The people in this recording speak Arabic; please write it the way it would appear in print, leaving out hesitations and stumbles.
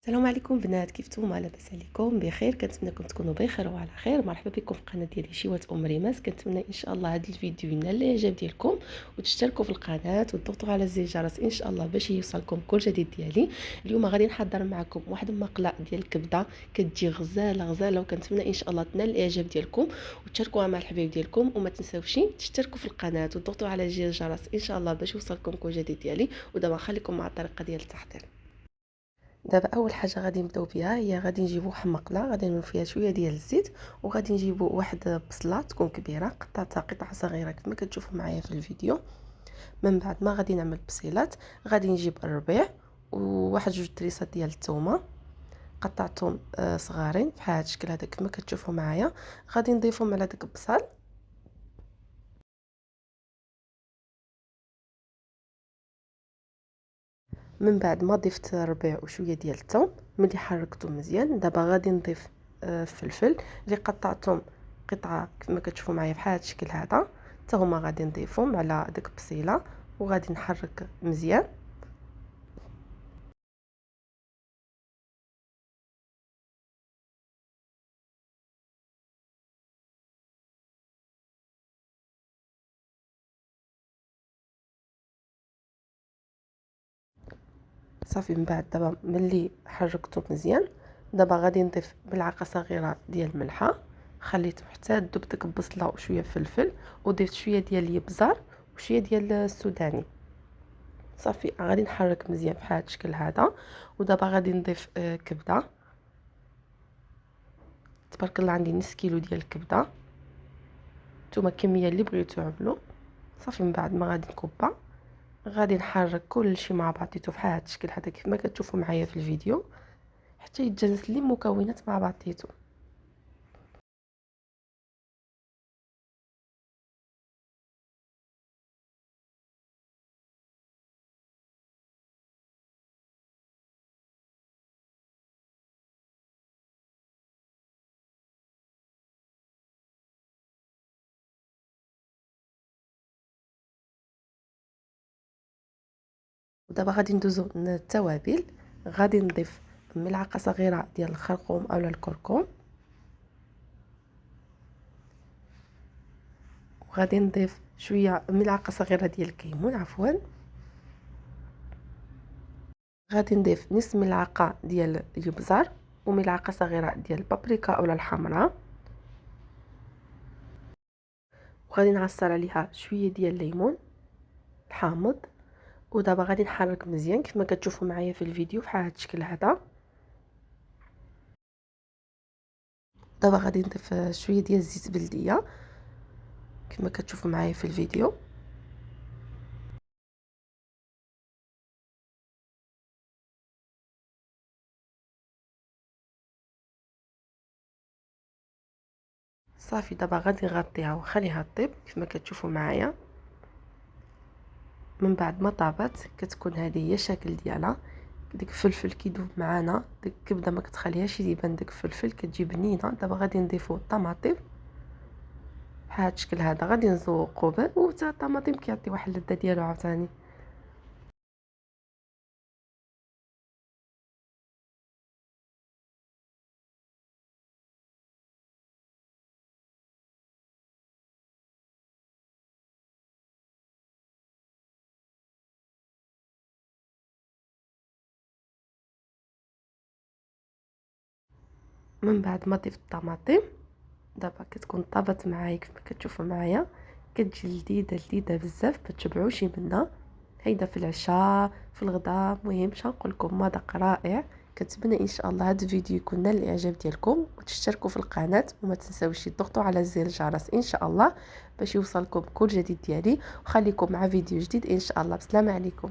السلام عليكم بنات، كيف نتوما؟ لاباس عليكم؟ بخير؟ كنتمنىكم تكونوا بخير وعلى خير. مرحبا بكم في القناه ديالي شيوات ام ريماس. كنتمنى ان شاء الله هذا الفيديو ينال الاعجاب ديالكم وتشتركوا في القناه وتضغطوا على زر الجرس ان شاء الله باش يوصلكم كل جديد ديالي. اليوم غادي نحضر معكم واحد المقله ديال الكبده كتجي غزاله غزاله، وكنتمنى ان شاء الله تنال الاعجاب ديالكم وتشاركوها مع الحبايب ديالكم، وما تنساوش تشتركوا في القناه وتضغطوا على زر الجرس ان شاء الله باش يوصلكم كل جديد ديالي. ودابا نخليكم مع الطريقه ديال التحضير. دابا اول حاجه غادي نبداو بها هي غادي نجيبو واحد المقله، غادي نرميو فيها شويه ديال الزيت، وغادي نجيبو واحد بصله تكون كبيره قطعتها قطع صغيره كما كتشوفوا معايا في الفيديو. من بعد ما غادي نعمل بصيلات، غادي نجيب الربيع وواحد جوج دريسات ديال الثومه قطعتهم صغارين بحال هذا الشكل هذا كما كتشوفوا معايا. غادي نضيفهم على داك البصل. من بعد ما ضفت الربيع وشويه ديال الثوم، ملي حركته مزيان دابا غادي نضيف الفلفل اللي قطعتهم قطعه كما كتشوفوا معايا بحال هذا الشكل هذا، حتى هما غادي نضيفهم على داك البصيله وغادي نحرك مزيان. صافي من بعد دابا ملي حركته مزيان، دابا غادي نضيف ملعقه صغيره ديال الملحه، خليته حتى دوب داك البصله وشويه فلفل، وضفت شويه ديال الابزار وشويه ديال السوداني. صافي غادي نحرك مزيان بحال هذا الشكل هذا. ودابا غادي نضيف كبده. تبارك الله عندي نص كيلو ديال الكبده، نتوما الكميه اللي بغيتو عملوا. صافي من بعد ما غادي نكبها، غادي نحرك كلشي مع بعضيتو بحال هذا الشكل هذا كيف ما كتشوفوا معايا في الفيديو حتى يتجانس لي المكونات مع بعضيتو. ودابا غادي ندوزو للتوابل. غادي نضيف ملعقه صغيره ديال الخرقوم اولا الكركم، وغادي نضيف شويه ملعقه صغيره ديال الكمون عفوا. غادي نضيف نص ملعقه ديال الابزار وملعقه صغيره ديال البابريكا اولا الحمراء، وغادي نعصر عليها شويه ديال الليمون الحامض. ودابا غادي نحرك مزيان كيف ما كتشوفوا معايا في الفيديو بحال هذا الشكل هذا. دابا غادي نضيف شويه ديال الزيت بلديه كما كتشوفوا معايا في الفيديو. صافي دابا غادي نغطيها ونخليها طيب كيف ما كتشوفوا معايا. من بعد ما طابت كتكون هذه هي الشكل ديالها. ديك الفلفل كيذوب معانا، ديك الكبده ما كتخليهاش يبان داك الفلفل، كتجي بنينه. دابا غادي نضيفوا الطماطم بحال هذا الشكل هذا، غادي نزوقوا به، وحتى الطماطم كيعطي واحد اللذه ديالو عاوتاني. من بعد ما ضفت الطماطم دابا كتكون طابت معايا كيف ما كتشوفوا معايا، كتجي لذيذه لذيذه بزاف، ما تشبعوش منها. هيدا في العشاء في الغداء، المهم باش نقول لكم مذاق رائع. كنتمنى ان شاء الله هذا الفيديو يكون نال الاعجاب ديالكم وتشتركوا في القناه، وما تنساوش تضغطوا على زر الجرس ان شاء الله باش يوصلكم كل جديد ديالي. وخليكم مع فيديو جديد ان شاء الله. بسلام عليكم.